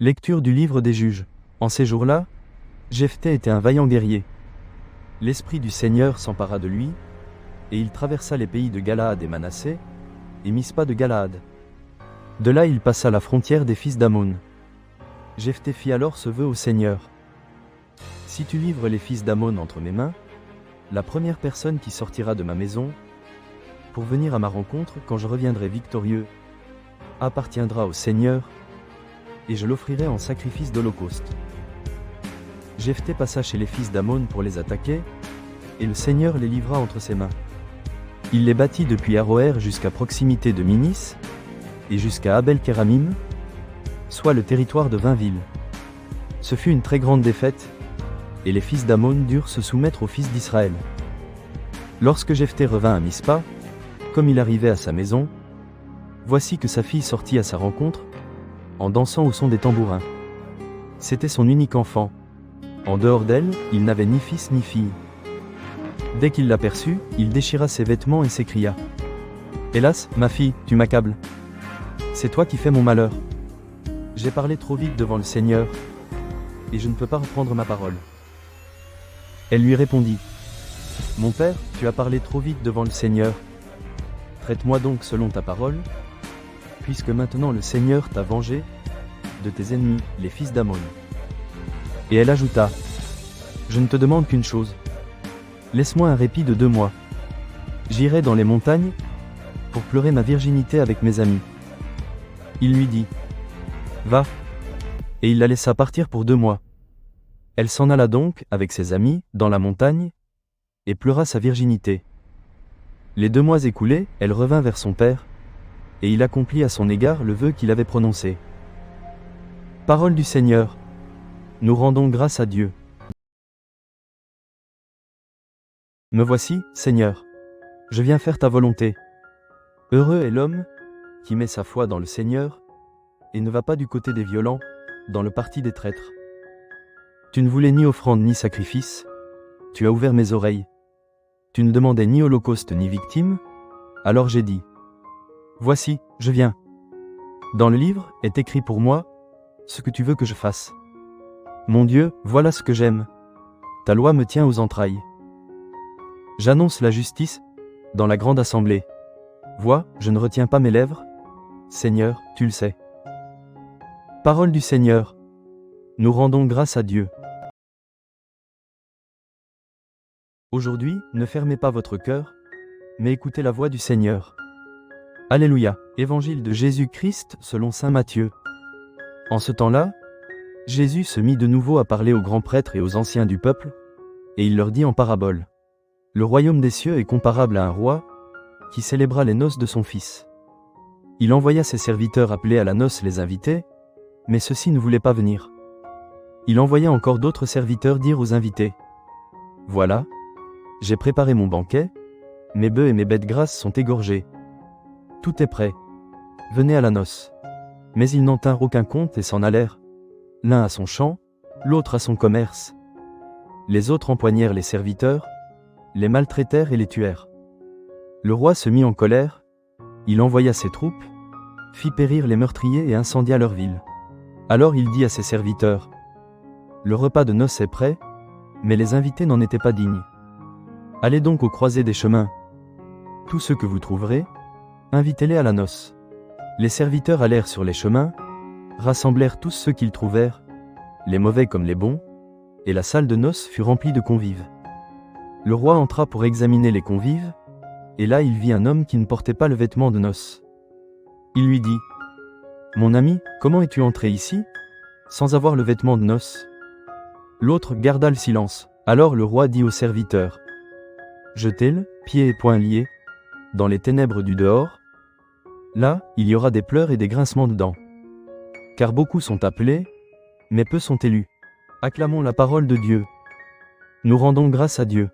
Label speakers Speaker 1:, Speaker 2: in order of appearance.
Speaker 1: Lecture du livre des Juges. En ces jours-là, Jephthé était un vaillant guerrier. L'Esprit du Seigneur s'empara de lui, et il traversa les pays de Galaad et Manassé, et Mispa de Galaad. De là il passa la frontière des fils d'Ammon. Jephthé fit alors ce vœu au Seigneur. Si tu livres les fils d'Ammon entre mes mains, la première personne qui sortira de ma maison, pour venir à ma rencontre quand je reviendrai victorieux, appartiendra au Seigneur, et je l'offrirai en sacrifice d'holocauste. Jephthé passa chez les fils d'Ammon pour les attaquer, et le Seigneur les livra entre ses mains. Il les battit depuis Aroër jusqu'à proximité de Minis, et jusqu'à Abel-Kéramim, soit le territoire de 20 villes. Ce fut une très grande défaite, et les fils d'Ammon durent se soumettre aux fils d'Israël. Lorsque Jephthé revint à Mispa, comme il arrivait à sa maison, voici que sa fille sortit à sa rencontre, en dansant au son des tambourins. C'était son unique enfant. En dehors d'elle, il n'avait ni fils ni fille. Dès qu'il l'aperçut, il déchira ses vêtements et s'écria : « Hélas, ma fille, tu m'accables. C'est toi qui fais mon malheur. J'ai parlé trop vite devant le Seigneur, et je ne peux pas reprendre ma parole. » Elle lui répondit : « Mon père, tu as parlé trop vite devant le Seigneur. Traite-moi donc selon ta parole, puisque maintenant le Seigneur t'a vengé de tes ennemis, les fils d'Ammon. » Et elle ajouta : « Je ne te demande qu'une chose. Laisse-moi un répit de 2 mois. J'irai dans les montagnes pour pleurer ma virginité avec mes amis. » Il lui dit : « Va. » Et il la laissa partir pour 2 mois. Elle s'en alla donc, avec ses amis, dans la montagne, et pleura sa virginité. Les 2 mois écoulés, elle revint vers son père, et il accomplit à son égard le vœu qu'il avait prononcé. Parole du Seigneur. Nous rendons grâce à Dieu. Me voici, Seigneur. Je viens faire ta volonté. Heureux est l'homme qui met sa foi dans le Seigneur, et ne va pas du côté des violents, dans le parti des traîtres. Tu ne voulais ni offrande ni sacrifice, tu as ouvert mes oreilles. Tu ne demandais ni holocauste ni victime, alors j'ai dit : voici, je viens. Dans le livre est écrit pour moi ce que tu veux que je fasse. Mon Dieu, voilà ce que j'aime. Ta loi me tient aux entrailles. J'annonce la justice dans la grande assemblée. Vois, je ne retiens pas mes lèvres. Seigneur, tu le sais. Parole du Seigneur. Nous rendons grâce à Dieu. Aujourd'hui, ne fermez pas votre cœur, mais écoutez la voix du Seigneur. Alléluia. Évangile de Jésus-Christ selon saint Matthieu. En ce temps-là, Jésus se mit de nouveau à parler aux grands prêtres et aux anciens du peuple, et il leur dit en parabole : le royaume des cieux est comparable à un roi qui célébra les noces de son fils. Il envoya ses serviteurs appeler à la noce les invités, mais ceux-ci ne voulaient pas venir. Il envoya encore d'autres serviteurs dire aux invités : voilà, j'ai préparé mon banquet, mes bœufs et mes bêtes grasses sont égorgés. Tout est prêt. Venez à la noce. Mais ils n'en tinrent aucun compte et s'en allèrent, l'un à son champ, l'autre à son commerce. Les autres empoignèrent les serviteurs, les maltraitèrent et les tuèrent. Le roi se mit en colère, il envoya ses troupes, fit périr les meurtriers et incendia leur ville. Alors il dit à ses serviteurs : le repas de noces est prêt, mais les invités n'en étaient pas dignes. Allez donc aux croisées des chemins. Tous ceux que vous trouverez, invitez-les à la noce. Les serviteurs allèrent sur les chemins, rassemblèrent tous ceux qu'ils trouvèrent, les mauvais comme les bons, et la salle de noces fut remplie de convives. Le roi entra pour examiner les convives, et là il vit un homme qui ne portait pas le vêtement de noces. Il lui dit : mon ami, comment es-tu entré ici, sans avoir le vêtement de noces ? L'autre garda le silence. Alors le roi dit aux serviteurs : jetez-le, pieds et poings liés, dans les ténèbres du dehors. Là, il y aura des pleurs et des grincements de dents. Car beaucoup sont appelés, mais peu sont élus. Acclamons la parole de Dieu. Nous rendons grâce à Dieu.